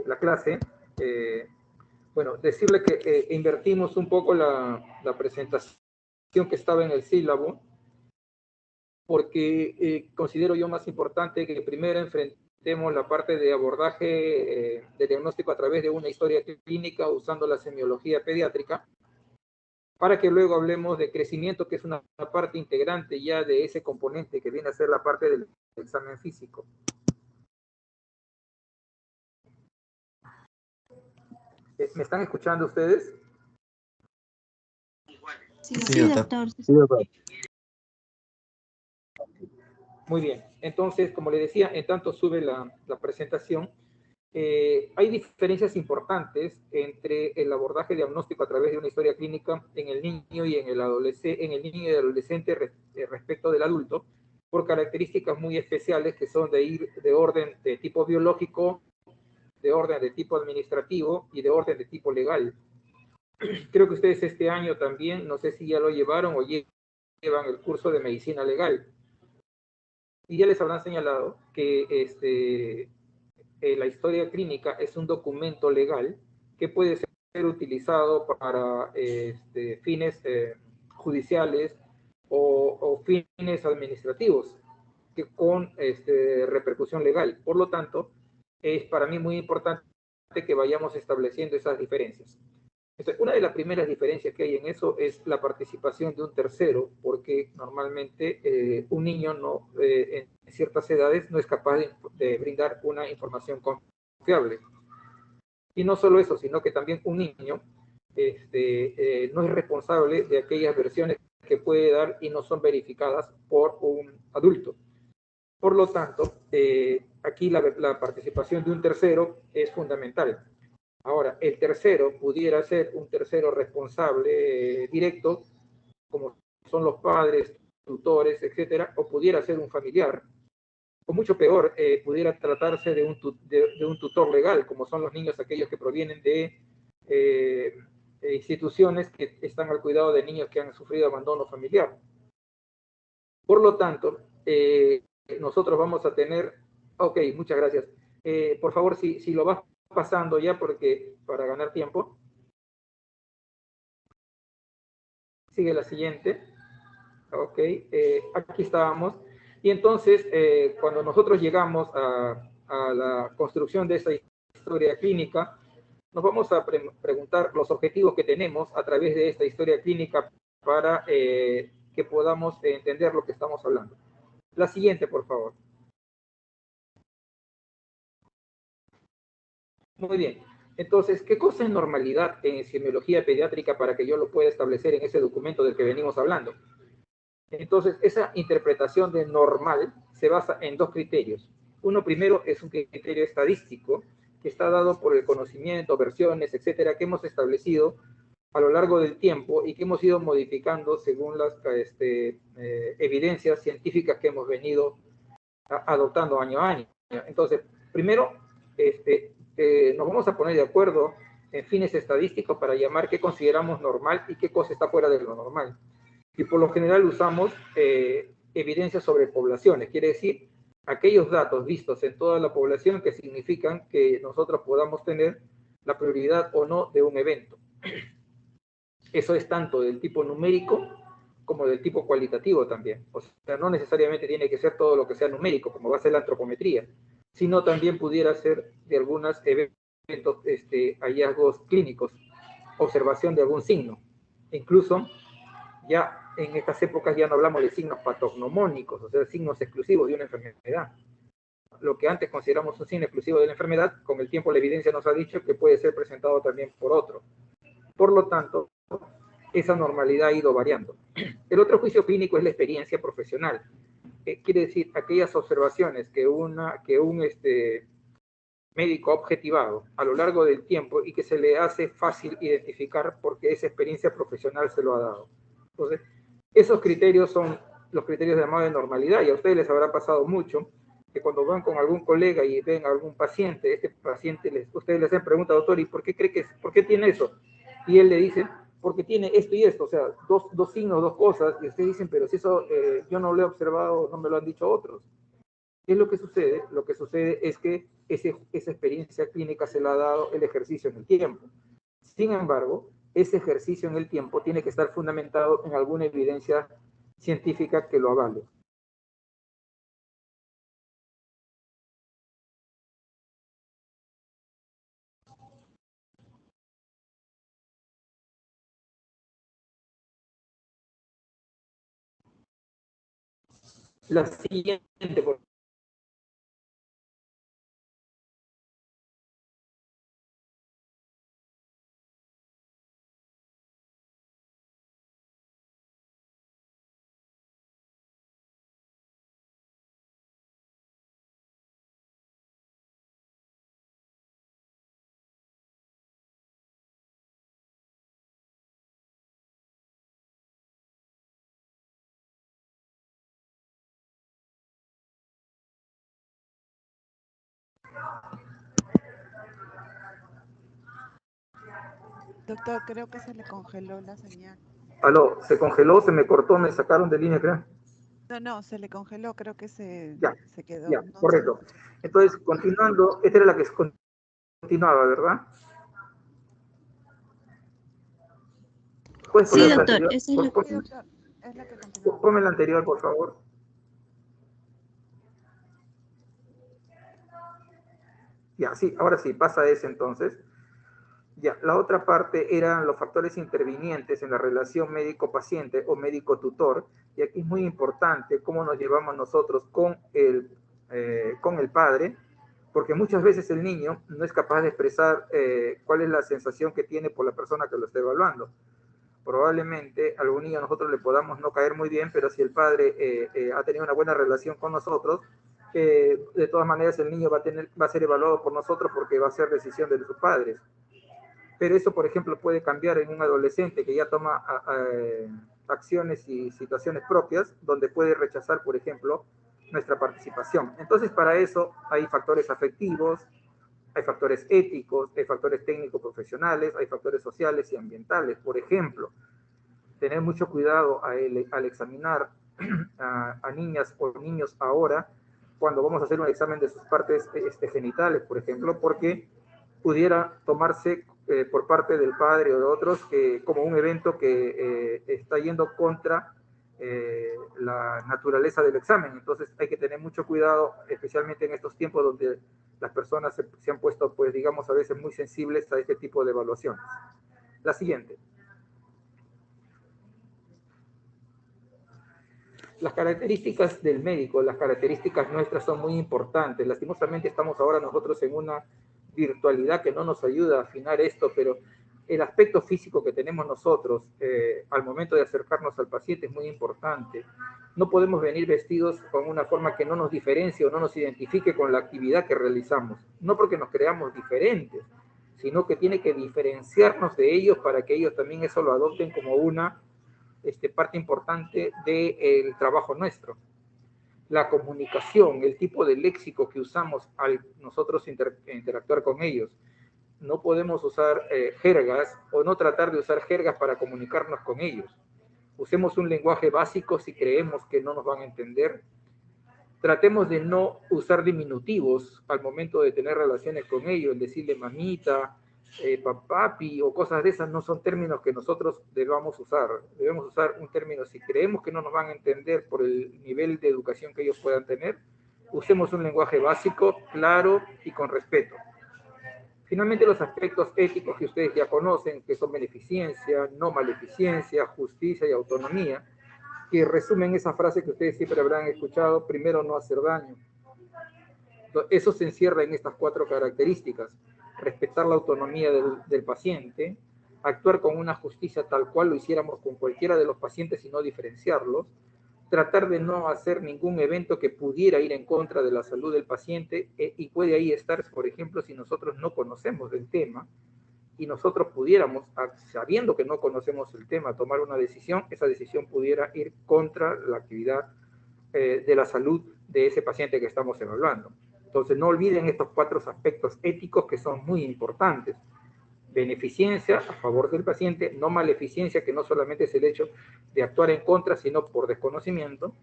la clase, bueno, decirle que invertimos un poco la presentación que estaba en el sílabo, porque considero yo más importante que primero enfrentemos la parte de abordaje de diagnóstico a través de una historia clínica usando la semiología pediátrica, para que luego hablemos de crecimiento, que es una parte integrante ya de ese componente que viene a ser la parte del examen físico. ¿Me están escuchando ustedes? Sí, doctor. Sí, doctor. Muy bien. Entonces, como le decía, en tanto sube la presentación, hay diferencias importantes entre el abordaje diagnóstico a través de una historia clínica en el niño y en el niño y el adolescente respecto del adulto, por características muy especiales que son de orden de tipo biológico, de orden de tipo administrativo y de orden de tipo legal. Creo que ustedes este año también, no sé si ya lo llevaron o llevan el curso de medicina legal. Y ya les habrán señalado que la historia clínica es un documento legal que puede ser utilizado para fines judiciales o fines administrativos con repercusión legal. Por lo tanto, es para mí muy importante que vayamos estableciendo esas diferencias. Entonces, una de las primeras diferencias que hay en eso es la participación de un tercero, porque normalmente un niño en ciertas edades no es capaz de brindar una información confiable. Y no solo eso, sino que también un niño no es responsable de aquellas versiones que puede dar y no son verificadas por un adulto. Por lo tanto, aquí la participación de un tercero es fundamental. Ahora, el tercero pudiera ser un tercero responsable directo, como son los padres, tutores, etcétera, o pudiera ser un familiar, o mucho peor, pudiera tratarse de un tutor legal, como son los niños aquellos que provienen de instituciones que están al cuidado de niños que han sufrido abandono familiar. Por lo tanto, nosotros vamos a tener, ok, muchas gracias. Por favor, si lo vas pasando ya, porque para ganar tiempo. Sigue la siguiente. Ok, aquí estábamos. Y entonces, cuando nosotros llegamos a la construcción de esa historia clínica, nos vamos a preguntar los objetivos que tenemos a través de esta historia clínica para que podamos entender lo que estamos hablando. La siguiente, por favor. Muy bien. Entonces, ¿qué cosa es normalidad en semiología pediátrica para que yo lo pueda establecer en ese documento del que venimos hablando? Entonces, esa interpretación de normal se basa en dos criterios. Uno primero es un criterio estadístico que está dado por el conocimiento, versiones, etcétera, que hemos establecido a lo largo del tiempo y que hemos ido modificando según las evidencias científicas que hemos venido adoptando año a año. Entonces, primero, nos vamos a poner de acuerdo en fines estadísticos para llamar qué consideramos normal y qué cosa está fuera de lo normal. Y por lo general usamos evidencias sobre poblaciones, quiere decir, aquellos datos vistos en toda la población que significan que nosotros podamos tener la prioridad o no de un evento. Eso es tanto del tipo numérico como del tipo cualitativo también. O sea, no necesariamente tiene que ser todo lo que sea numérico, como va a ser la antropometría, sino también pudiera ser de algunos eventos, hallazgos clínicos, observación de algún signo. Incluso ya en estas épocas ya no hablamos de signos patognomónicos, o sea, signos exclusivos de una enfermedad. Lo que antes consideramos un signo exclusivo de la enfermedad, con el tiempo la evidencia nos ha dicho que puede ser presentado también por otro. Por lo tanto, esa normalidad ha ido variando. El otro juicio clínico es la experiencia profesional. Quiere decir, aquellas observaciones que un médico ha objetivado a lo largo del tiempo y que se le hace fácil identificar porque esa experiencia profesional se lo ha dado. Entonces, esos criterios son los criterios llamados de normalidad, y a ustedes les habrá pasado mucho que cuando van con algún colega y ven a algún paciente, ustedes les hacen pregunta, doctor, ¿y por qué tiene eso? Y él le dice, porque tiene esto y esto, o sea, dos signos, dos cosas, y ustedes dicen, pero si eso yo no lo he observado, no me lo han dicho otros. ¿Qué es lo que sucede? Lo que sucede es que esa experiencia clínica se la ha dado el ejercicio en el tiempo. Sin embargo, ese ejercicio en el tiempo tiene que estar fundamentado en alguna evidencia científica que lo avale. La siguiente, por Doctor, creo que se le congeló la señal. Aló, se congeló, se me cortó, me sacaron de línea, creo. No, se le congeló, creo que Ya, se quedó, ya, no se le correcto. escucha. Entonces, continuando, esta era la que continuaba, ¿verdad? ¿Puedes Sí, poner la doctor, anterior? esa es la que... Sí, doctor, es la que continuaba. Ponme la anterior, por favor. Ya, sí, ahora sí, pasa ese entonces. Ya, la otra parte eran los factores intervinientes en la relación médico-paciente o médico-tutor, y aquí es muy importante cómo nos llevamos nosotros con el padre, porque muchas veces el niño no es capaz de expresar cuál es la sensación que tiene por la persona que lo está evaluando. Probablemente a algún niño nosotros le podamos no caer muy bien, pero si el padre ha tenido una buena relación con nosotros, de todas maneras el niño va a ser evaluado por nosotros porque va a ser decisión de sus padres. Pero eso, por ejemplo, puede cambiar en un adolescente que ya toma acciones y situaciones propias, donde puede rechazar, por ejemplo, nuestra participación. Entonces, para eso hay factores afectivos, hay factores éticos, hay factores técnico-profesionales, hay factores sociales y ambientales. Por ejemplo, tener mucho cuidado al examinar a niñas o niños ahora, cuando vamos a hacer un examen de sus partes genitales, por ejemplo, porque pudiera tomarse por parte del padre o de otros como un evento que está yendo contra la naturaleza del examen. Entonces hay que tener mucho cuidado, especialmente en estos tiempos donde las personas se han puesto, pues digamos, a veces muy sensibles a este tipo de evaluaciones. La siguiente. Las características del médico, las características nuestras son muy importantes. Lastimosamente estamos ahora nosotros en una virtualidad que no nos ayuda a afinar esto, pero el aspecto físico que tenemos nosotros al momento de acercarnos al paciente es muy importante. No podemos venir vestidos con una forma que no nos diferencie o no nos identifique con la actividad que realizamos. No porque nos creamos diferentes, sino que tiene que diferenciarnos de ellos para que ellos también eso lo adopten como una parte importante del trabajo nuestro. La comunicación, el tipo de léxico que usamos al nosotros interactuar con ellos. No podemos usar jergas o no tratar de usar jergas para comunicarnos con ellos. Usemos un lenguaje básico si creemos que no nos van a entender. Tratemos de no usar diminutivos al momento de tener relaciones con ellos, decirle mamita, papi o cosas de esas no son términos que nosotros debamos usar. Debemos usar un término, si creemos que no nos van a entender por el nivel de educación que ellos puedan tener, usemos un lenguaje básico, claro y con respeto. Finalmente, los aspectos éticos que ustedes ya conocen, que son beneficencia, no maleficencia, justicia y autonomía, que resumen esa frase que ustedes siempre habrán escuchado, primero no hacer daño. Eso se encierra en estas 4 características: respetar la autonomía del paciente, actuar con una justicia tal cual lo hiciéramos con cualquiera de los pacientes y no diferenciarlos, tratar de no hacer ningún evento que pudiera ir en contra de la salud del paciente, y puede ahí estar, por ejemplo, si nosotros no conocemos del tema y nosotros pudiéramos, sabiendo que no conocemos el tema, tomar una decisión, esa decisión pudiera ir contra la actividad de la salud de ese paciente que estamos evaluando. Entonces, no olviden estos 4 aspectos éticos que son muy importantes. Beneficencia a favor del paciente, no maleficencia, que no solamente es el hecho de actuar en contra, sino por desconocimiento.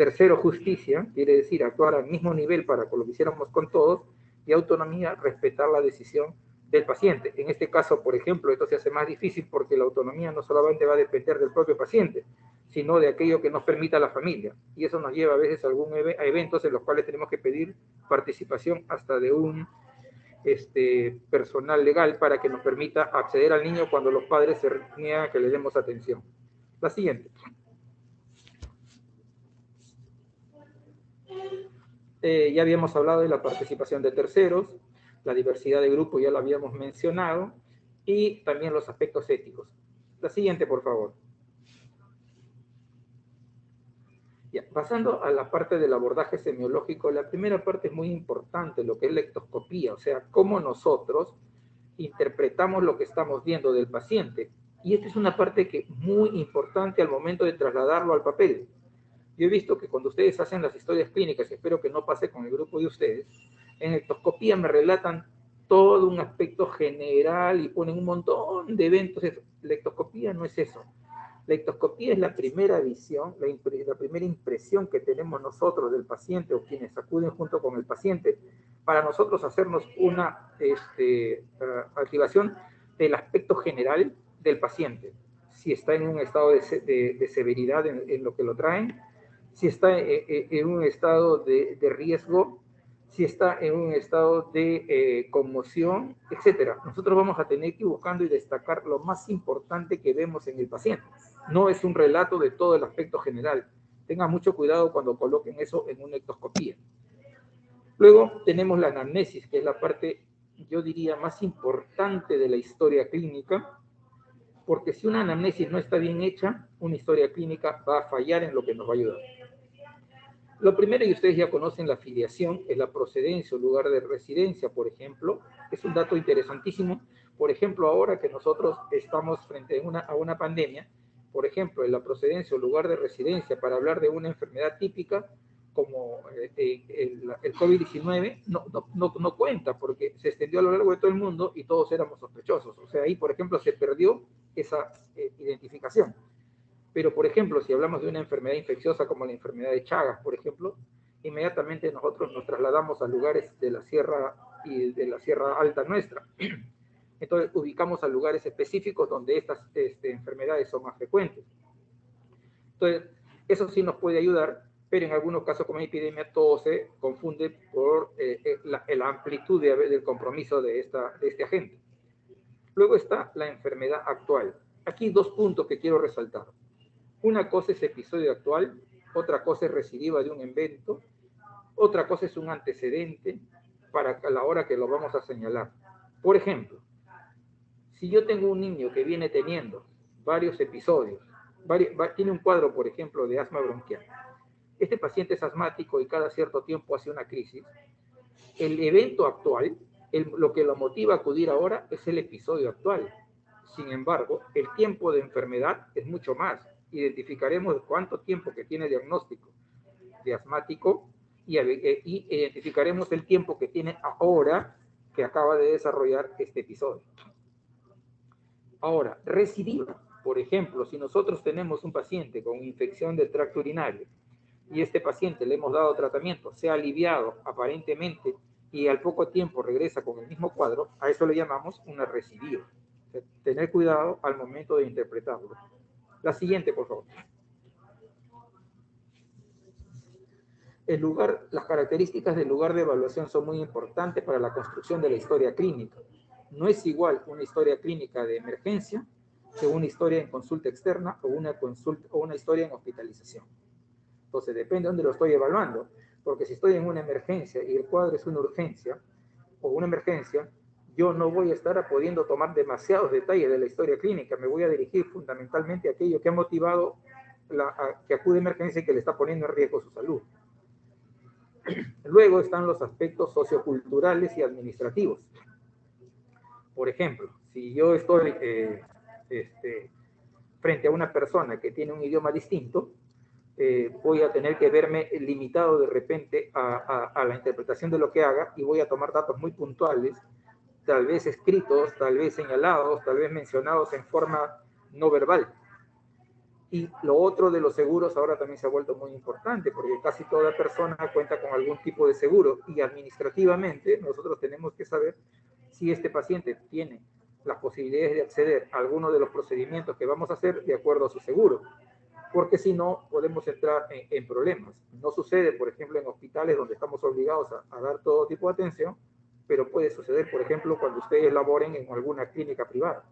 Tercero, justicia, quiere decir actuar al mismo nivel para que lo hiciéramos con todos. Y autonomía, respetar la decisión del paciente. En este caso, por ejemplo, esto se hace más difícil porque la autonomía no solamente va a depender del propio paciente, sino de aquello que nos permita la familia. Y eso nos lleva a veces a eventos en los cuales tenemos que pedir participación hasta de un personal legal para que nos permita acceder al niño cuando los padres se niegan a que le demos atención. La siguiente. Ya habíamos hablado de la participación de terceros, la diversidad de grupo ya lo habíamos mencionado, y también los aspectos éticos. La siguiente, por favor. Ya, pasando a la parte del abordaje semiológico, la primera parte es muy importante, lo que es la ectoscopía, o sea, cómo nosotros interpretamos lo que estamos viendo del paciente. Y esta es una parte que es muy importante al momento de trasladarlo al papel. Yo he visto que cuando ustedes hacen las historias clínicas, y espero que no pase con el grupo de ustedes, en ectoscopía me relatan todo un aspecto general y ponen un montón de eventos. La ectoscopía no es eso. La ectoscopía es la primera visión, la primera impresión que tenemos nosotros del paciente o quienes acuden junto con el paciente para nosotros hacernos una activación del aspecto general del paciente. Si está en un estado de severidad en lo que lo traen, si está en un estado de riesgo, si está en un estado de conmoción, etc. Nosotros vamos a tener que ir buscando y destacar lo más importante que vemos en el paciente. No es un relato de todo el aspecto general. Tengan mucho cuidado cuando coloquen eso en una ectoscopía. Luego tenemos la anamnesis, que es la parte, yo diría, más importante de la historia clínica, porque si una anamnesis no está bien hecha, una historia clínica va a fallar en lo que nos va a ayudar. Lo primero, y ustedes ya conocen la filiación, es la procedencia o lugar de residencia, por ejemplo. Es un dato interesantísimo. Por ejemplo, ahora que nosotros estamos frente a una pandemia, por ejemplo, en la procedencia o lugar de residencia para hablar de una enfermedad típica como el COVID-19, no cuenta porque se extendió a lo largo de todo el mundo y todos éramos sospechosos. O sea, ahí, por ejemplo, se perdió esa identificación. Pero, por ejemplo, si hablamos de una enfermedad infecciosa como la enfermedad de Chagas, por ejemplo, inmediatamente nosotros nos trasladamos a lugares de la sierra y de la sierra alta nuestra. Entonces, ubicamos a lugares específicos donde estas enfermedades son más frecuentes. Entonces, eso sí nos puede ayudar, pero en algunos casos, como epidemia, todo se confunde por la amplitud del compromiso de este agente. Luego está la enfermedad actual. Aquí 2 puntos que quiero resaltar. Una cosa es episodio actual, otra cosa es recidiva de un evento, otra cosa es un antecedente para la hora que lo vamos a señalar. Por ejemplo, si yo tengo un niño que viene teniendo varios episodios, tiene un cuadro, por ejemplo, de asma bronquial, este paciente es asmático y cada cierto tiempo hace una crisis, el evento actual, lo que lo motiva a acudir ahora es el episodio actual. Sin embargo, el tiempo de enfermedad es mucho más. Identificaremos cuánto tiempo que tiene diagnóstico de asmático y identificaremos el tiempo que tiene ahora que acaba de desarrollar este episodio. Ahora, recidiva. Por ejemplo, si nosotros tenemos un paciente con infección del tracto urinario y este paciente le hemos dado tratamiento, se ha aliviado aparentemente y al poco tiempo regresa con el mismo cuadro, a eso le llamamos una recidiva. Tener cuidado al momento de interpretarlo. La siguiente, por favor. Las características del lugar de evaluación son muy importantes para la construcción de la historia clínica. No es igual una historia clínica de emergencia que una historia en consulta externa o una historia en hospitalización. Entonces, depende de dónde lo estoy evaluando, porque si estoy en una emergencia y el cuadro es una urgencia o una emergencia, yo no voy a estar pudiendo tomar demasiados detalles de la historia clínica, me voy a dirigir fundamentalmente a aquello que ha motivado que acude a emergencia y que le está poniendo en riesgo su salud. Luego están los aspectos socioculturales y administrativos. Por ejemplo, si yo estoy frente a una persona que tiene un idioma distinto, voy a tener que verme limitado de repente a la interpretación de lo que haga y voy a tomar datos muy puntuales, tal vez escritos, tal vez señalados, tal vez mencionados en forma no verbal. Y lo otro de los seguros ahora también se ha vuelto muy importante, porque casi toda persona cuenta con algún tipo de seguro, y administrativamente nosotros tenemos que saber si este paciente tiene las posibilidades de acceder a alguno de los procedimientos que vamos a hacer de acuerdo a su seguro, porque si no podemos entrar en problemas. No sucede, por ejemplo, en hospitales donde estamos obligados a dar todo tipo de atención, pero puede suceder, por ejemplo, cuando ustedes laboren en alguna clínica privada.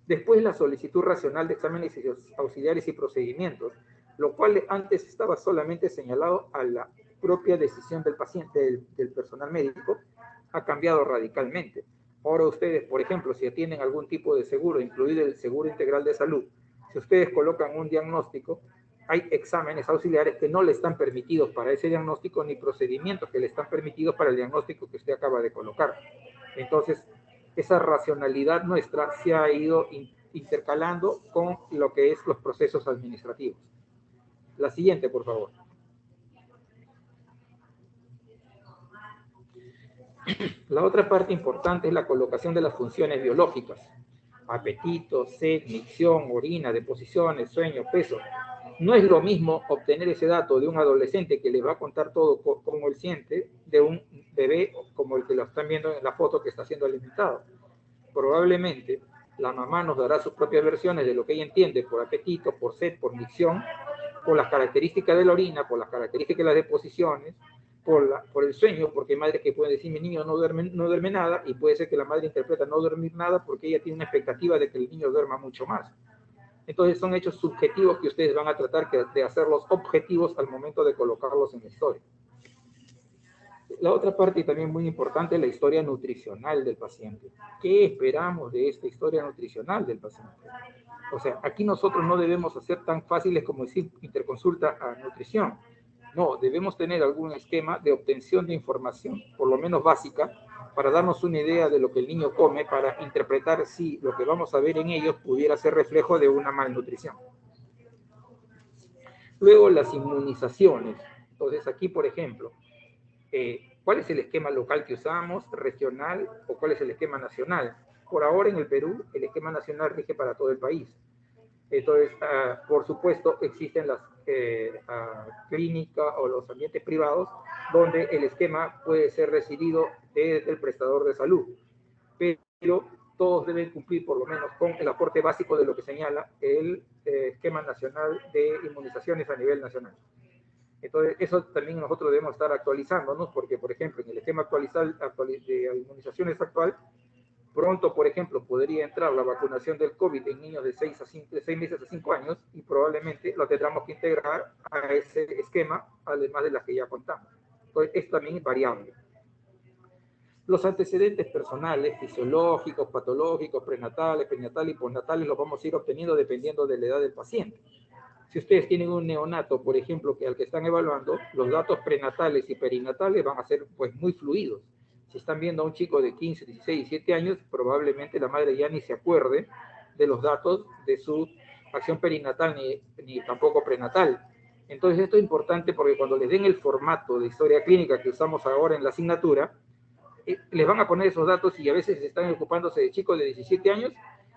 Después, la solicitud racional de exámenes auxiliares y procedimientos, lo cual antes estaba solamente señalado a la propia decisión del paciente, del personal médico, ha cambiado radicalmente. Ahora ustedes, por ejemplo, si tienen algún tipo de seguro, incluido el seguro integral de salud, si ustedes colocan un diagnóstico, hay exámenes auxiliares que no le están permitidos para ese diagnóstico, ni procedimientos que le están permitidos para el diagnóstico que usted acaba de colocar. Entonces, esa racionalidad nuestra se ha ido intercalando con lo que es los procesos administrativos. La siguiente, por favor. La otra parte importante es la colocación de las funciones biológicas. Apetito, sed, micción, orina, deposiciones, sueño, peso. No es lo mismo obtener ese dato de un adolescente que le va a contar todo cómo él siente, de un bebé como el que lo están viendo en la foto que está siendo alimentado. Probablemente la mamá nos dará sus propias versiones de lo que ella entiende por apetito, por sed, por micción, por las características de la orina, por las características de las deposiciones, por el sueño, porque hay madres que pueden decir, mi niño no duerme nada, y puede ser que la madre interpreta no dormir nada porque ella tiene una expectativa de que el niño duerma mucho más. Entonces son hechos subjetivos que ustedes van a tratar de hacerlos objetivos al momento de colocarlos en la historia. La otra parte, y también muy importante, es la historia nutricional del paciente. ¿Qué esperamos de esta historia nutricional del paciente? O sea, aquí nosotros no debemos hacer tan fáciles como decir interconsulta a nutrición. No, debemos tener algún esquema de obtención de información, por lo menos básica, para darnos una idea de lo que el niño come, para interpretar si lo que vamos a ver en ellos pudiera ser reflejo de una malnutrición. Luego, las inmunizaciones. Entonces, aquí, por ejemplo, ¿cuál es el esquema local que usamos, regional, o cuál es el esquema nacional? Por ahora, en el Perú, el esquema nacional rige para todo el país. Entonces, por supuesto, existen las clínicas o los ambientes privados donde el esquema puede ser recibido desde el prestador de salud, pero todos deben cumplir por lo menos con el aporte básico de lo que señala el esquema nacional de inmunizaciones a nivel nacional. Entonces, eso también nosotros debemos estar actualizándonos, porque, por ejemplo, en el esquema de inmunizaciones actual, pronto, por ejemplo, podría entrar la vacunación del COVID en niños de 6 meses a 5 años, y probablemente lo tendremos que integrar a ese esquema, además de las que ya contamos. Entonces, esto también es variable. Los antecedentes personales, fisiológicos, patológicos, prenatales y postnatales, los vamos a ir obteniendo dependiendo de la edad del paciente. Si ustedes tienen un neonato, por ejemplo, al que están evaluando, los datos prenatales y perinatales van a ser pues muy fluidos. Si están viendo a un chico de 15, 16, 17 años, probablemente la madre ya ni se acuerde de los datos de su acción perinatal ni tampoco prenatal. Entonces esto es importante porque cuando les den el formato de historia clínica que usamos ahora en la asignatura, les van a poner esos datos, y a veces están ocupándose de chicos de 17 años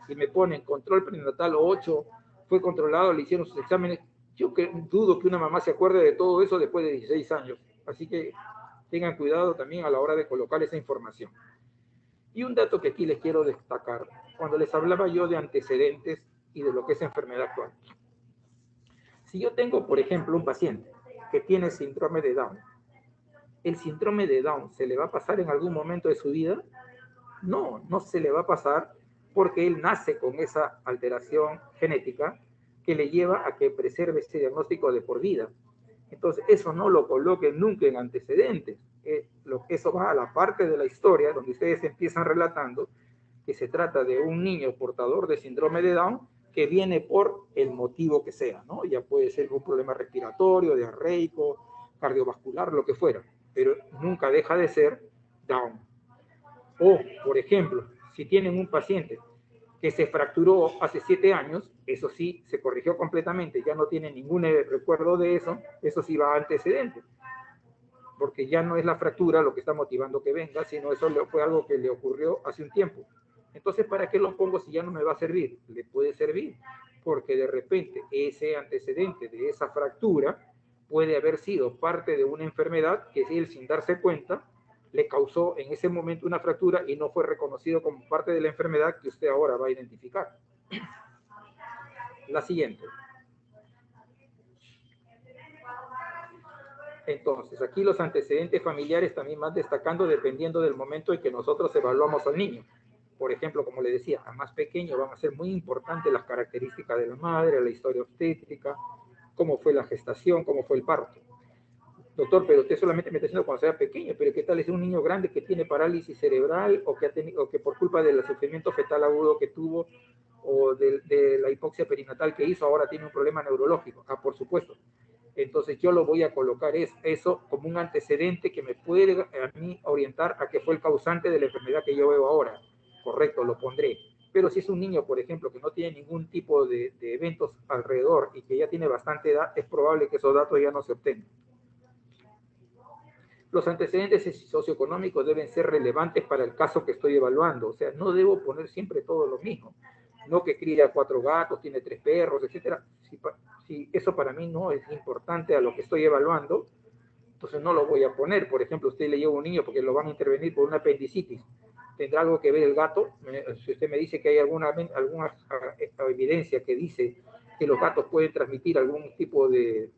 y me ponen control prenatal 8, fue controlado, le hicieron sus exámenes. Yo dudo que una mamá se acuerde de todo eso después de 16 años. Así que tengan cuidado también a la hora de colocar esa información. Y un dato que aquí les quiero destacar, cuando les hablaba yo de antecedentes y de lo que es enfermedad actual. Si yo tengo, por ejemplo, un paciente que tiene síndrome de Down, ¿el síndrome de Down se le va a pasar en algún momento de su vida? No, no se le va a pasar, porque él nace con esa alteración genética que le lleva a que preserve ese diagnóstico de por vida. Entonces, eso no lo coloquen nunca en antecedentes. Eso va a la parte de la historia donde ustedes empiezan relatando que se trata de un niño portador de síndrome de Down que viene por el motivo que sea, ¿no? Ya puede ser un problema respiratorio, diarreico, cardiovascular, lo que fuera, pero nunca deja de ser Down. O, por ejemplo, si tienen un paciente que se fracturó hace 7 años, eso sí, se corrigió completamente, ya no tiene ningún recuerdo de eso, eso sí va a antecedente, porque ya no es la fractura lo que está motivando que venga, sino eso fue algo que le ocurrió hace un tiempo. Entonces, ¿para qué lo pongo si ya no me va a servir? Le puede servir, porque de repente ese antecedente de esa fractura puede haber sido parte de una enfermedad que él, sin darse cuenta, le causó en ese momento una fractura y no fue reconocido como parte de la enfermedad que usted ahora va a identificar. La siguiente. Entonces, aquí los antecedentes familiares también van destacando dependiendo del momento en que nosotros evaluamos al niño. Por ejemplo, como le decía, a más pequeño van a ser muy importantes las características de la madre, la historia obstétrica, cómo fue la gestación, cómo fue el parto. Doctor, pero usted solamente me está diciendo cuando sea pequeño, pero ¿qué tal es un niño grande que tiene parálisis cerebral o que, o que por culpa del sufrimiento fetal agudo que tuvo o de la hipoxia perinatal que hizo ahora tiene un problema neurológico? Ah, por supuesto. Entonces yo lo voy a colocar eso como un antecedente que me puede a mí orientar a que fue el causante de la enfermedad que yo veo ahora. Correcto, lo pondré. Pero si es un niño, por ejemplo, que no tiene ningún tipo de eventos alrededor y que ya tiene bastante edad, es probable que esos datos ya no se obtengan. Los antecedentes socioeconómicos deben ser relevantes para el caso que estoy evaluando. O sea, no debo poner siempre todo lo mismo. No que cría 4 gatos, tiene 3 perros, etc. Si eso para mí no es importante a lo que estoy evaluando, entonces no lo voy a poner. Por ejemplo, usted le lleva un niño porque lo van a intervenir por una apendicitis. ¿Tendrá algo que ver el gato? Si usted me dice que hay alguna evidencia que dice que los gatos pueden transmitir algún tipo de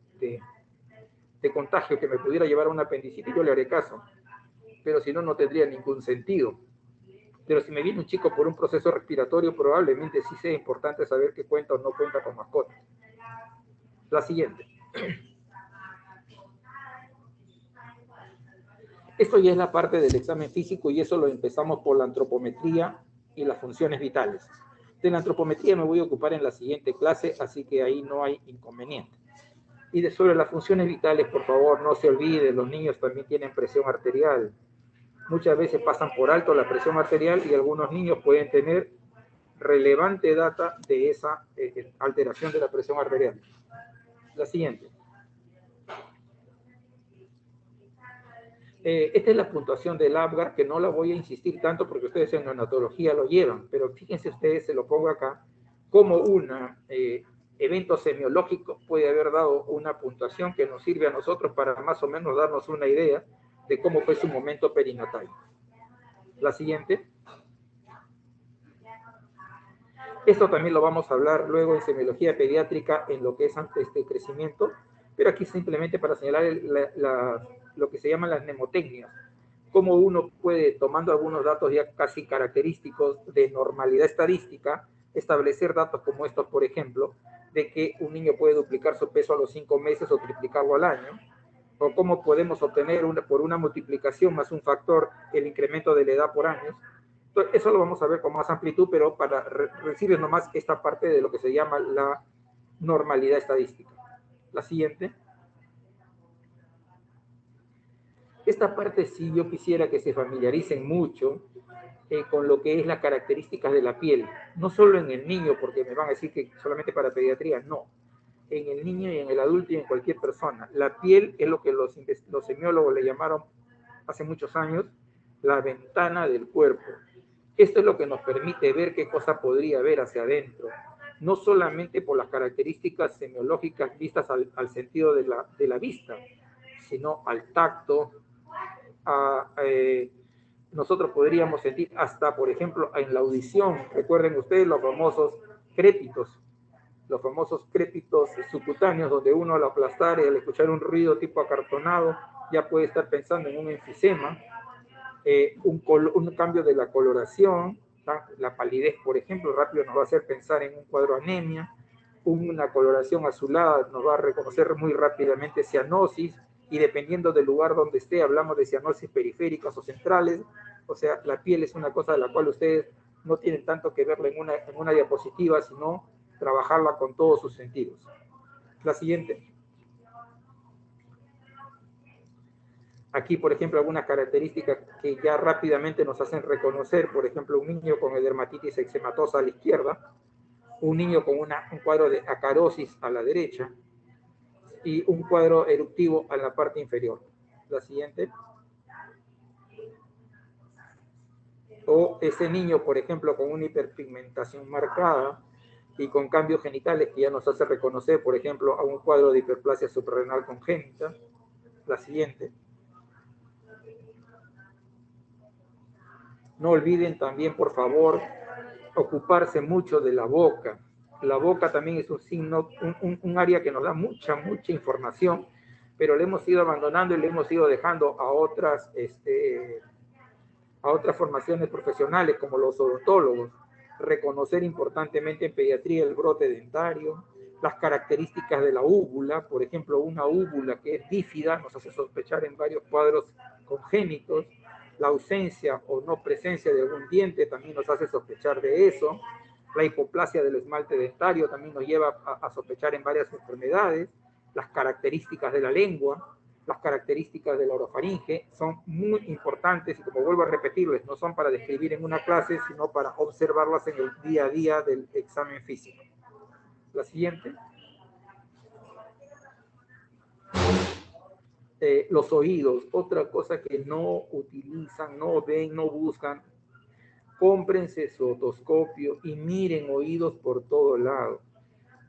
contagio que me pudiera llevar a una apendicitis, yo le haré caso. Pero si no, no tendría ningún sentido. Pero si me viene un chico por un proceso respiratorio, probablemente sí sea importante saber que cuenta o no cuenta con mascota. La siguiente. Esto ya es la parte del examen físico y eso lo empezamos por la antropometría y las funciones vitales. De la antropometría me voy a ocupar en la siguiente clase, así que ahí no hay inconveniente. Y sobre las funciones vitales, por favor, no se olvide, los niños también tienen presión arterial. Muchas veces pasan por alto la presión arterial y algunos niños pueden tener relevante data de esa alteración de la presión arterial. La siguiente. Esta es la puntuación del APGAR, que no la voy a insistir tanto porque ustedes en neonatología lo llevan, pero fíjense ustedes, se lo pongo acá, como un evento semiológico puede haber dado una puntuación que nos sirve a nosotros para más o menos darnos una idea de cómo fue su momento perinatal. La siguiente. Esto también lo vamos a hablar luego en semiología pediátrica en lo que es antes de crecimiento, pero aquí simplemente para señalar lo que se llaman las mnemotecnias, cómo uno puede, tomando algunos datos ya casi característicos de normalidad estadística, establecer datos como estos, por ejemplo, de que un niño puede duplicar su peso a los 5 meses o triplicarlo al año, o cómo podemos obtener por una multiplicación más un factor el incremento de la edad por años. Entonces, eso lo vamos a ver con más amplitud, pero para recibir nomás esta parte de lo que se llama la normalidad estadística. La siguiente. Esta parte sí yo quisiera que se familiaricen mucho con lo que es las características de la piel. No solo en el niño, porque me van a decir que solamente para pediatría, no. En el niño y en el adulto y en cualquier persona. La piel es lo que los semiólogos le llamaron hace muchos años la ventana del cuerpo. Esto es lo que nos permite ver qué cosa podría haber hacia adentro, no solamente por las características semiológicas vistas al sentido de la vista, sino al tacto. Nosotros podríamos sentir hasta, por ejemplo, en la audición. Recuerden ustedes los famosos crépitos subcutáneos, donde uno al aplastar y al escuchar un ruido tipo acartonado ya puede estar pensando en un enfisema. Un cambio de la coloración, la palidez, por ejemplo, rápido nos va a hacer pensar en un cuadro de anemia. Una coloración azulada nos va a reconocer muy rápidamente cianosis, y dependiendo del lugar donde esté, hablamos de cianosis periféricas o centrales. O sea, la piel es una cosa de la cual ustedes no tienen tanto que verla en una diapositiva, sino trabajarla con todos sus sentidos. La siguiente. Aquí, por ejemplo, algunas características que ya rápidamente nos hacen reconocer, por ejemplo, un niño con dermatitis eczematosa a la izquierda, un niño con un cuadro de acarosis a la derecha y un cuadro eruptivo a la parte inferior. La siguiente. o ese niño, por ejemplo, con una hiperpigmentación marcada y con cambios genitales que ya nos hace reconocer, por ejemplo, a un cuadro de hiperplasia suprarrenal congénita. La siguiente. No olviden también, por favor, ocuparse mucho de la boca. La boca también es un signo, un área que nos da mucha información, pero le hemos ido abandonando y le hemos ido dejando a otras formaciones profesionales como los odontólogos. Reconocer importantemente en pediatría el brote dentario, las características de la úvula, por ejemplo, una úvula que es bífida nos hace sospechar en varios cuadros congénitos, la ausencia o no presencia de algún diente también nos hace sospechar de eso, la hipoplasia del esmalte dentario también nos lleva a sospechar en varias enfermedades, las características de la lengua, las características de la orofaringe son muy importantes y, como vuelvo a repetirles, no son para describir en una clase, sino para observarlas en el día a día del examen físico. La siguiente. Los oídos, otra cosa que no utilizan, no ven, no buscan. Cómprense su otoscopio y miren oídos por todo lado.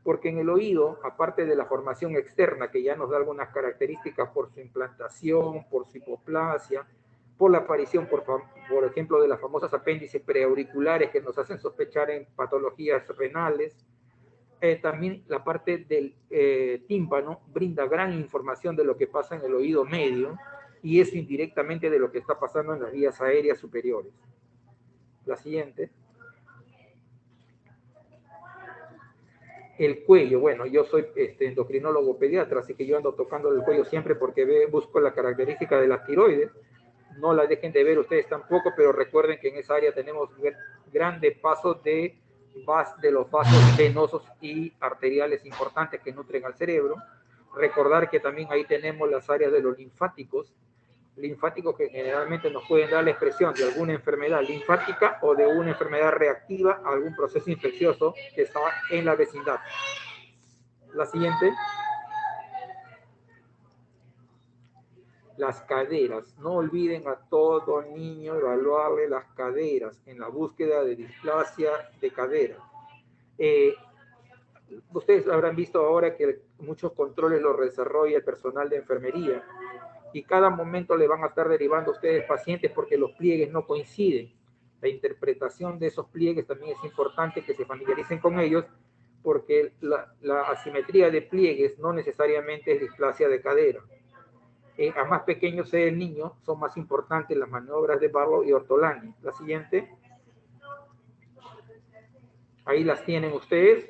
Porque en el oído, aparte de la formación externa, que ya nos da algunas características por su implantación, por su hipoplasia, por la aparición, por ejemplo, de las famosas apéndices preauriculares que nos hacen sospechar en patologías renales, también la parte del tímpano brinda gran información de lo que pasa en el oído medio y eso indirectamente de lo que está pasando en las vías aéreas superiores. La siguiente. El cuello, bueno, yo soy endocrinólogo pediatra, así que yo ando tocando el cuello siempre porque busco la característica de la tiroides. No la dejen de ver ustedes tampoco, pero recuerden que en esa área tenemos grandes pasos de los vasos venosos y arteriales importantes que nutren al cerebro. Recordar que también ahí tenemos las áreas de los linfáticos que generalmente nos pueden dar la expresión de alguna enfermedad linfática o de una enfermedad reactiva a algún proceso infeccioso que está en la vecindad. La siguiente. Las caderas. No olviden a todo niño evaluarle las caderas en la búsqueda de displasia de cadera. Ustedes habrán visto ahora que muchos controles los desarrolla el personal de enfermería y cada momento le van a estar derivando a ustedes pacientes porque los pliegues no coinciden. La interpretación de esos pliegues también es importante que se familiaricen con ellos porque la asimetría de pliegues no necesariamente es displasia de cadera. A más pequeño sea el niño, son más importantes las maniobras de Barlow y Ortolani. La siguiente. Ahí las tienen ustedes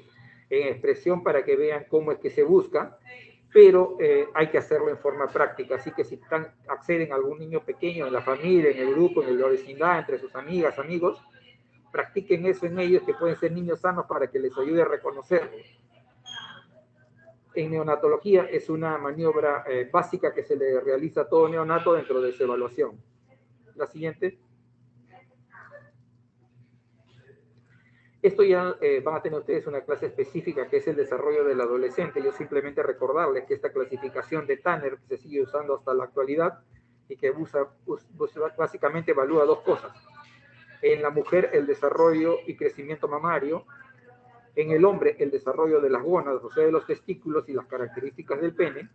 en expresión para que vean cómo es que se busca, pero hay que hacerlo en forma práctica. Así que si acceden a algún niño pequeño en la familia, en el grupo, en la vecindad, entre sus amigas, amigos, practiquen eso en ellos, que pueden ser niños sanos, para que les ayude a reconocerlos. En neonatología es una maniobra básica que se le realiza a todo neonato dentro de su evaluación. La siguiente. Esto ya van a tener ustedes una clase específica que es el desarrollo del adolescente. Yo simplemente recordarles que esta clasificación de Tanner, que se sigue usando hasta la actualidad y que básicamente evalúa dos cosas. En la mujer, el desarrollo y crecimiento mamario. En el hombre, el desarrollo de las gónadas, o sea, de los testículos y las características del pene.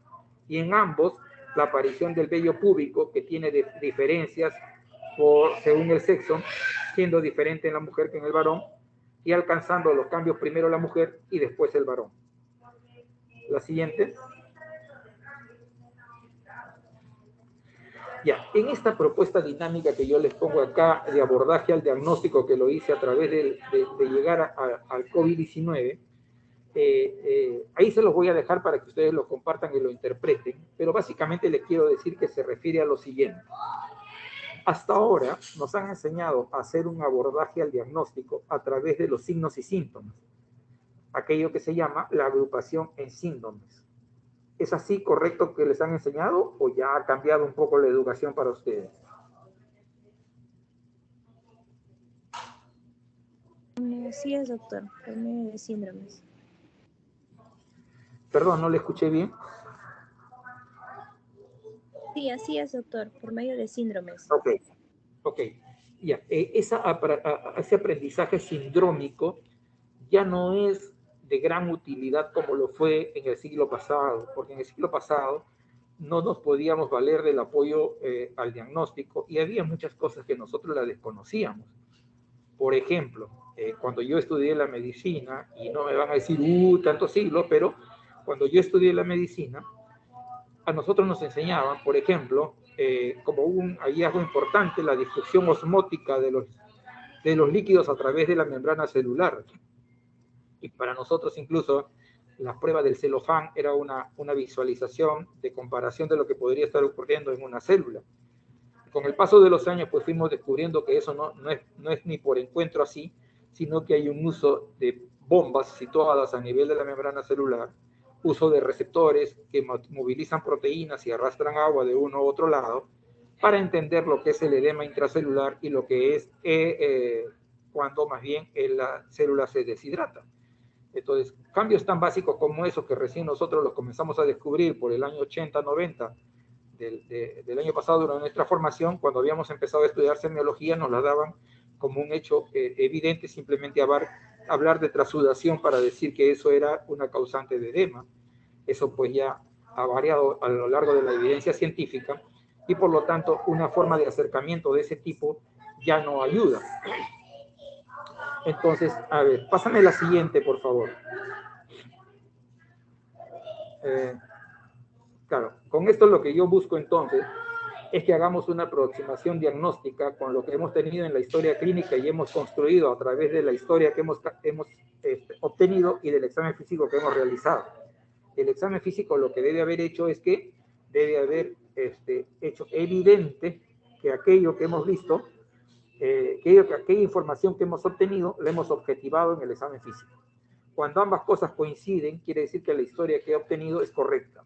Y en ambos, la aparición del vello púbico, que tiene diferencias según el sexo, siendo diferente en la mujer que en el varón, y alcanzando los cambios primero la mujer y después el varón. La siguiente. Ya, en esta propuesta dinámica que yo les pongo acá de abordaje al diagnóstico que lo hice a través de llegar al COVID-19, ahí se los voy a dejar para que ustedes lo compartan y lo interpreten, pero básicamente les quiero decir que se refiere a lo siguiente. Hasta ahora nos han enseñado a hacer un abordaje al diagnóstico a través de los signos y síntomas, aquello que se llama la agrupación en síndromes. ¿Es así correcto que les han enseñado o ya ha cambiado un poco la educación para ustedes? Así es, doctor, por medio de síndromes. Perdón, no le escuché bien. Sí, así es, doctor, por medio de síndromes. Ok. Ya, ese aprendizaje sindrómico ya no es de gran utilidad como lo fue en el siglo pasado, porque en el siglo pasado no nos podíamos valer del apoyo al diagnóstico y había muchas cosas que nosotros las desconocíamos. Por ejemplo, cuando yo estudié la medicina, y no me van a decir, tantos siglos, pero cuando yo estudié la medicina, a nosotros nos enseñaban, por ejemplo, como un hallazgo importante, la difusión osmótica de los líquidos a través de la membrana celular. Y para nosotros incluso la prueba del celofán era una visualización de comparación de lo que podría estar ocurriendo en una célula. Con el paso de los años, pues fuimos descubriendo que eso no es ni por encuentro así, sino que hay un uso de bombas situadas a nivel de la membrana celular, uso de receptores que movilizan proteínas y arrastran agua de uno u otro lado, para entender lo que es el edema intracelular y lo que es cuando más bien la célula se deshidrata. Entonces, cambios tan básicos como esos que recién nosotros los comenzamos a descubrir por el año 80, 90 del año pasado durante nuestra formación, cuando habíamos empezado a estudiar semiología, nos la daban como un hecho evidente, simplemente hablar de trasudación para decir que eso era una causante de edema. Eso pues ya ha variado a lo largo de la evidencia científica y por lo tanto una forma de acercamiento de ese tipo ya no ayuda. Entonces, a ver, pásame la siguiente, por favor. Claro, con esto lo que yo busco entonces es que hagamos una aproximación diagnóstica con lo que hemos tenido en la historia clínica y hemos construido a través de la historia que hemos obtenido y del examen físico que hemos realizado. El examen físico lo que debe haber hecho es que debe haber hecho evidente que aquello que hemos visto, que aquella información que hemos obtenido, la hemos objetivado en el examen físico. Cuando ambas cosas coinciden, quiere decir que la historia que he obtenido es correcta.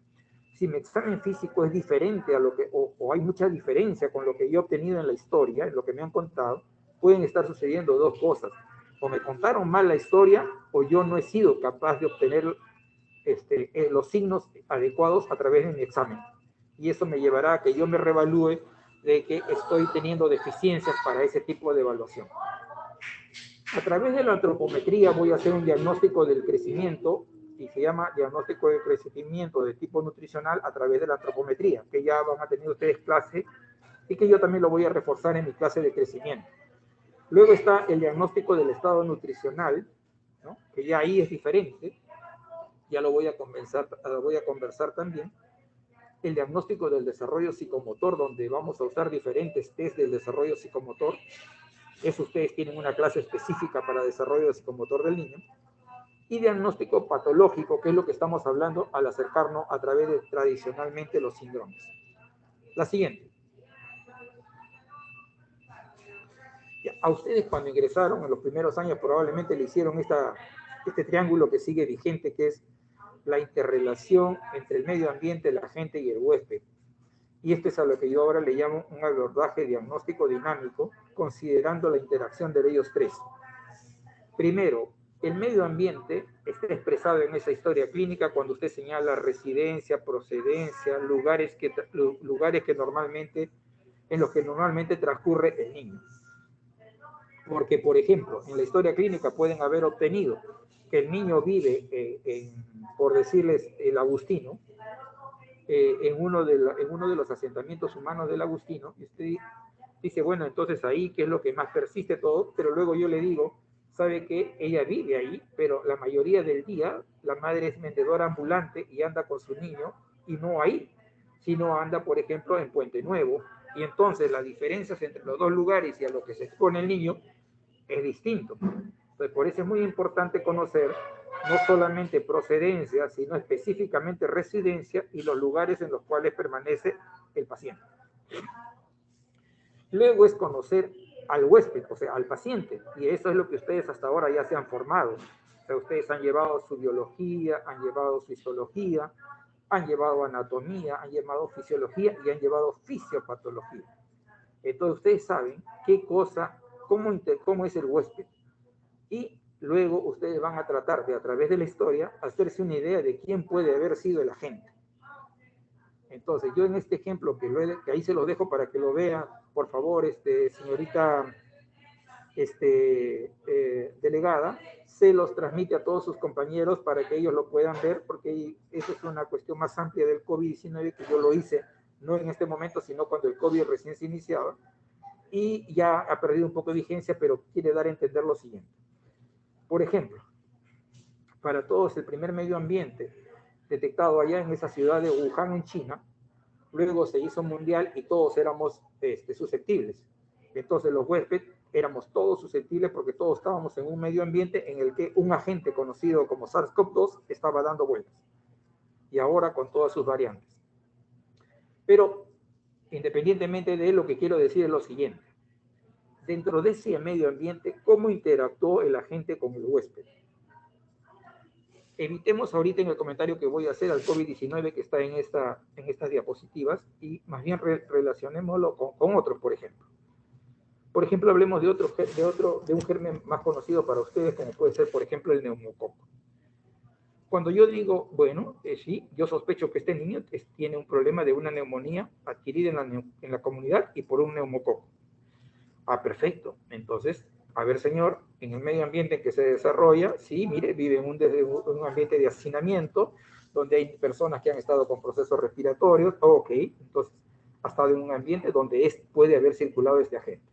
Si mi examen físico es diferente a lo que, o hay mucha diferencia con lo que yo he obtenido en la historia, en lo que me han contado, pueden estar sucediendo dos cosas. O me contaron mal la historia, o yo no he sido capaz de obtener los signos adecuados a través de mi examen. Y eso me llevará a que yo me reevalúe de que estoy teniendo deficiencias para ese tipo de evaluación. A través de la antropometría voy a hacer un diagnóstico del crecimiento y se llama diagnóstico de crecimiento de tipo nutricional a través de la antropometría, que ya van a tener ustedes clase y que yo también lo voy a reforzar en mi clase de crecimiento. Luego está el diagnóstico del estado nutricional, ¿no? Que ya ahí es diferente, ya lo voy a conversar también. El diagnóstico del desarrollo psicomotor, donde vamos a usar diferentes test del desarrollo psicomotor. Eso ustedes tienen una clase específica para desarrollo psicomotor del niño. Y diagnóstico patológico, que es lo que estamos hablando al acercarnos a través de tradicionalmente los síndromes. La siguiente. Ya, a ustedes cuando ingresaron en los primeros años probablemente le hicieron este triángulo que sigue vigente, que es la interrelación entre el medio ambiente, la gente y el huésped. Y esto es a lo que yo ahora le llamo un abordaje diagnóstico dinámico, considerando la interacción de ellos tres. Primero, el medio ambiente está expresado en esa historia clínica cuando usted señala residencia, procedencia, lugares que normalmente, en los que normalmente transcurre el niño. Porque, por ejemplo, en la historia clínica pueden haber obtenido que el niño vive por decirles, el Agustino, en uno de los asentamientos humanos del Agustino, y usted dice, bueno, entonces ahí, ¿qué es lo que más persiste todo? Pero luego yo le digo, sabe que ella vive ahí, pero la mayoría del día la madre es vendedora ambulante y anda con su niño, y no ahí, sino anda, por ejemplo, en Puente Nuevo, y entonces las diferencias entre los dos lugares y a lo que se expone el niño es distinto. Entonces, por eso es muy importante conocer no solamente procedencia, sino específicamente residencia y los lugares en los cuales permanece el paciente. Luego es conocer al huésped, o sea, al paciente, y eso es lo que ustedes hasta ahora ya se han formado. O sea, ustedes han llevado su biología, han llevado su histología, han llevado anatomía, han llevado fisiología y han llevado fisiopatología. Entonces ustedes saben qué cosa, cómo es el huésped. Y luego ustedes van a tratar de, a través de la historia, hacerse una idea de quién puede haber sido el agente. Entonces, yo en este ejemplo, que ahí se lo dejo para que lo vea, por favor, señorita delegada, se los transmite a todos sus compañeros para que ellos lo puedan ver, porque eso es una cuestión más amplia del COVID-19 que yo lo hice, no en este momento, sino cuando el COVID recién se iniciaba, y ya ha perdido un poco de vigencia, pero quiere dar a entender lo siguiente. Por ejemplo, para todos el primer medio ambiente detectado allá en esa ciudad de Wuhan, en China, luego se hizo mundial y todos éramos susceptibles. Entonces los huéspedes éramos todos susceptibles porque todos estábamos en un medio ambiente en el que un agente conocido como SARS-CoV-2 estaba dando vueltas. Y ahora con todas sus variantes. Pero independientemente de lo que quiero decir es lo siguiente. Dentro de ese medio ambiente, ¿cómo interactuó el agente con el huésped? Evitemos ahorita en el comentario que voy a hacer al COVID-19 que está en estas diapositivas y más bien relacionémoslo con otros, por ejemplo. Por ejemplo, hablemos de un germen más conocido para ustedes, como puede ser, por ejemplo, el neumococo. Cuando yo digo, bueno, sí, yo sospecho que este niño tiene un problema de una neumonía adquirida en la comunidad y por un neumococo. Ah, perfecto. Entonces, a ver, señor, en el medio ambiente en que se desarrolla, sí, mire, vive en un ambiente de hacinamiento, donde hay personas que han estado con procesos respiratorios, ok, entonces, ha estado en un ambiente donde puede haber circulado este agente.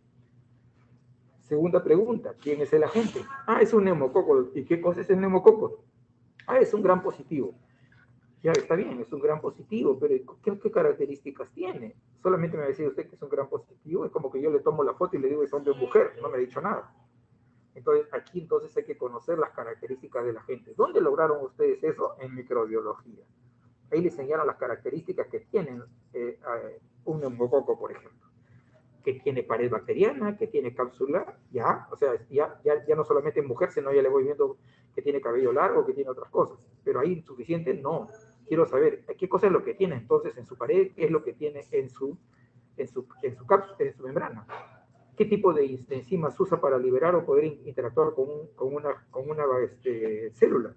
Segunda pregunta, ¿quién es el agente? Ah, es un neumococo. ¿Y qué cosa es el neumococo? Ah, es un gran positivo. Ya está bien, es un gran positivo, pero ¿qué características tiene? Solamente me va a decir usted que es un gran positivo, es como que yo le tomo la foto y le digo es hombre o mujer, no me ha dicho nada. Entonces, aquí hay que conocer las características de la gente. ¿Dónde lograron ustedes eso? En microbiología. Ahí les enseñaron las características que tienen un neumococo, por ejemplo. Que tiene pared bacteriana, que tiene cápsula, ya, o sea, ya no solamente en mujer, sino ya le voy viendo que tiene cabello largo, que tiene otras cosas. Pero ahí insuficiente, no. Quiero saber qué cosa es lo que tiene entonces en su pared, qué es lo que tiene en su membrana. ¿Qué tipo de enzimas usa para liberar o poder interactuar con una célula?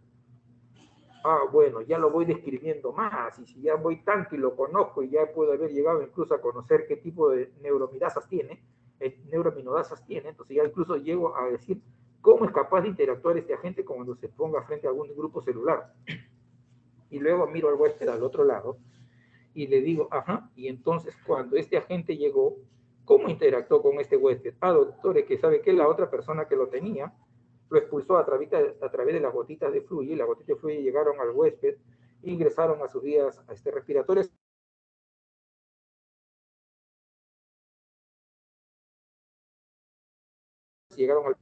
Ah, bueno, ya lo voy describiendo más, y si ya voy tanto y lo conozco y ya puedo haber llegado incluso a conocer qué tipo de neurominodasas tiene, entonces ya incluso llego a decir cómo es capaz de interactuar este agente cuando se ponga frente a algún grupo celular. Y luego miro al huésped al otro lado y le digo, ajá, y entonces cuando este agente llegó, ¿cómo interactuó con este huésped? Ah, doctor, es que sabe que la otra persona que lo tenía lo expulsó a través de las gotitas de fluido, y las gotitas de fluido llegaron al huésped, ingresaron a sus vías respiratorias, llegaron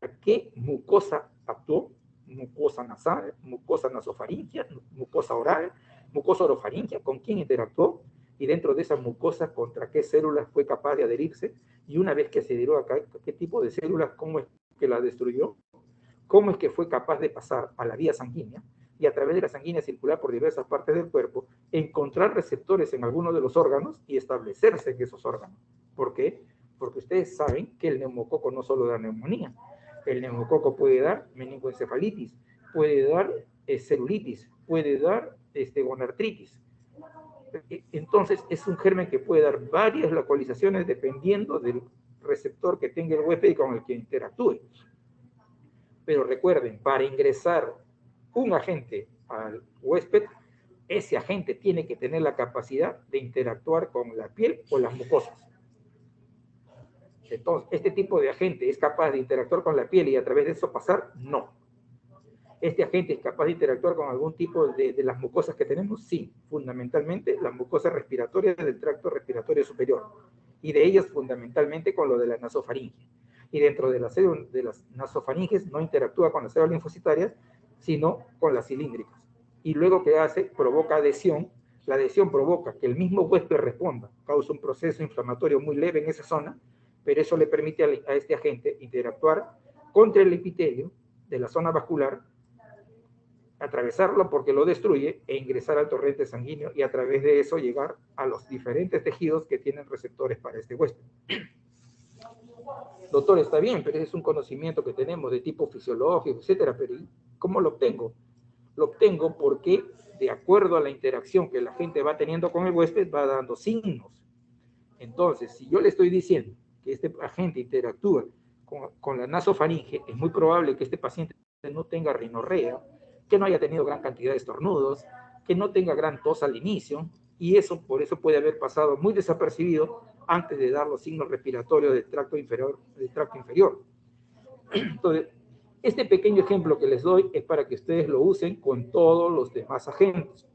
¿A qué mucosa actuó? Mucosa nasal, mucosa nasofaringia, mucosa oral, mucosa orofaringia, ¿con quién interactuó? Y dentro de esa mucosa, ¿contra qué células fue capaz de adherirse? Y una vez que se adhirió acá, ¿qué tipo de células, cómo es que la destruyó? ¿Cómo es que fue capaz de pasar a la vía sanguínea y a través de la sanguínea circular por diversas partes del cuerpo, encontrar receptores en algunos de los órganos y establecerse en esos órganos? ¿Por qué? Porque ustedes saben que el neumococo no solo da neumonía, el neumococo puede dar meningoencefalitis, puede dar celulitis, puede dar gonartritis. Entonces es un germen que puede dar varias localizaciones dependiendo del receptor que tenga el huésped y con el que interactúe. Pero recuerden, para ingresar un agente al huésped, ese agente tiene que tener la capacidad de interactuar con la piel o las mucosas. Entonces, ¿este tipo de agente es capaz de interactuar con la piel y a través de eso pasar? No. ¿Este agente es capaz de interactuar con algún tipo de las mucosas que tenemos? Sí, fundamentalmente las mucosas respiratorias del tracto respiratorio superior. Y de ellas fundamentalmente con lo de la nasofaringe. Y dentro de las nasofaringes no interactúa con las células linfocitarias, sino con las cilíndricas. Y luego, ¿qué hace? Provoca adhesión. La adhesión provoca que el mismo huésped responda, causa un proceso inflamatorio muy leve en esa zona, pero eso le permite a este agente interactuar contra el epitelio de la zona vascular, atravesarlo porque lo destruye e ingresar al torrente sanguíneo y a través de eso llegar a los diferentes tejidos que tienen receptores para este huésped. Doctor, está bien, pero ese es un conocimiento que tenemos de tipo fisiológico, etcétera, pero ¿cómo lo obtengo? Lo obtengo porque de acuerdo a la interacción que la gente va teniendo con el huésped va dando signos. Entonces, si yo le estoy diciendo que este agente interactúa con la nasofaringe, es muy probable que este paciente no tenga rinorrea, que no haya tenido gran cantidad de estornudos, que no tenga gran tos al inicio, y eso por eso puede haber pasado muy desapercibido antes de dar los signos respiratorios del tracto inferior. Entonces, este pequeño ejemplo que les doy es para que ustedes lo usen con todos los demás agentes.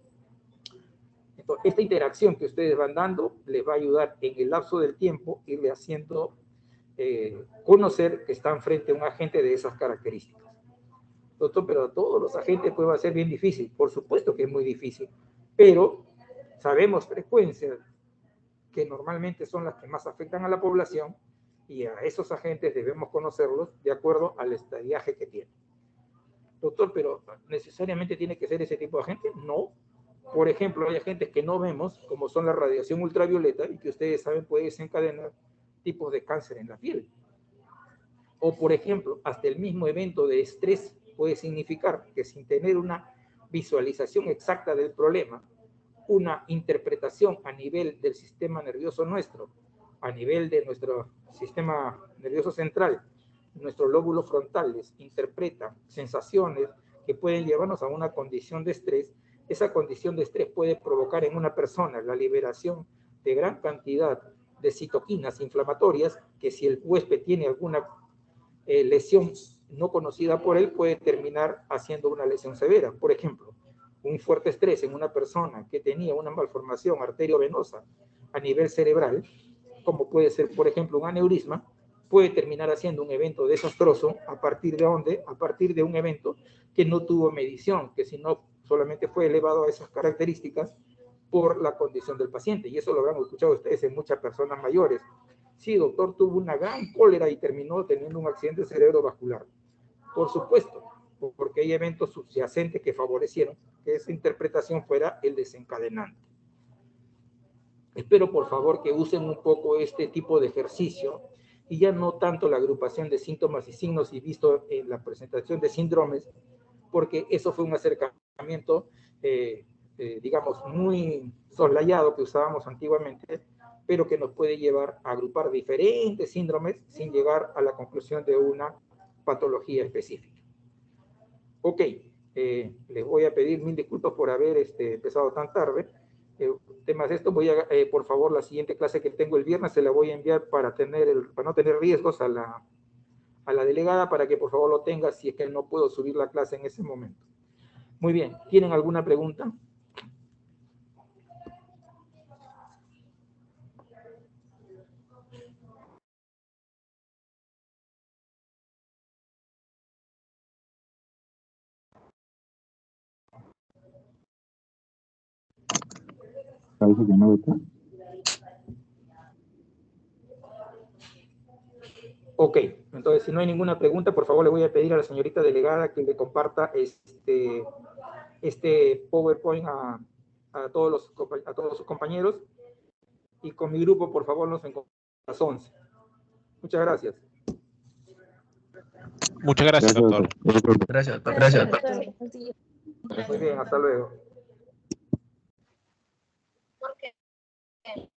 Entonces, esta interacción que ustedes van dando les va a ayudar en el lapso del tiempo irle haciendo conocer que están frente a un agente de esas características. Doctor, pero a todos los agentes puede ser bien difícil. Por supuesto que es muy difícil, pero sabemos frecuencias que normalmente son las que más afectan a la población y a esos agentes debemos conocerlos de acuerdo al estadiaje que tienen. Doctor, pero ¿necesariamente tiene que ser ese tipo de agente? No. Por ejemplo, hay agentes que no vemos, como son la radiación ultravioleta, y que ustedes saben puede desencadenar tipos de cáncer en la piel. O, por ejemplo, hasta el mismo evento de estrés puede significar que sin tener una visualización exacta del problema, una interpretación a nivel del sistema nervioso nuestro, a nivel de nuestro sistema nervioso central, nuestros lóbulos frontales interpretan sensaciones que pueden llevarnos a una condición de estrés. Esa condición de estrés puede provocar en una persona la liberación de gran cantidad de citoquinas inflamatorias que si el huésped tiene alguna lesión no conocida por él puede terminar haciendo una lesión severa. Por ejemplo, un fuerte estrés en una persona que tenía una malformación arteriovenosa a nivel cerebral, como puede ser, por ejemplo, un aneurisma, puede terminar haciendo un evento desastroso a partir de ¿dónde? A partir de un evento que no tuvo medición, que si no solamente fue elevado a esas características por la condición del paciente. Y eso lo habrán escuchado ustedes en muchas personas mayores. Sí, doctor, tuvo una gran cólera y terminó teniendo un accidente cerebrovascular. Por supuesto, porque hay eventos subyacentes que favorecieron que esa interpretación fuera el desencadenante. Espero, por favor, que usen un poco este tipo de ejercicio y ya no tanto la agrupación de síntomas y signos y visto en la presentación de síndromes, porque eso fue un acercamiento, digamos, muy soslayado que usábamos antiguamente, pero que nos puede llevar a agrupar diferentes síndromes sin llegar a la conclusión de una patología específica. Ok, les voy a pedir mil disculpas por haber empezado tan tarde. Temas de esto, voy a, por favor, la siguiente clase que tengo el viernes se la voy a enviar para no tener riesgos a la delegada para que por favor lo tenga si es que no puedo subir la clase en ese momento. Muy bien, ¿tienen alguna pregunta? Parece que no, doctor. Ok, entonces si no hay ninguna pregunta, por favor le voy a pedir a la señorita delegada que le comparta este PowerPoint a todos sus compañeros y con mi grupo, por favor, nos encontramos a las 11. Muchas gracias. Muchas gracias, doctor. Gracias, doctor. Gracias, doctor. Muy bien, hasta luego.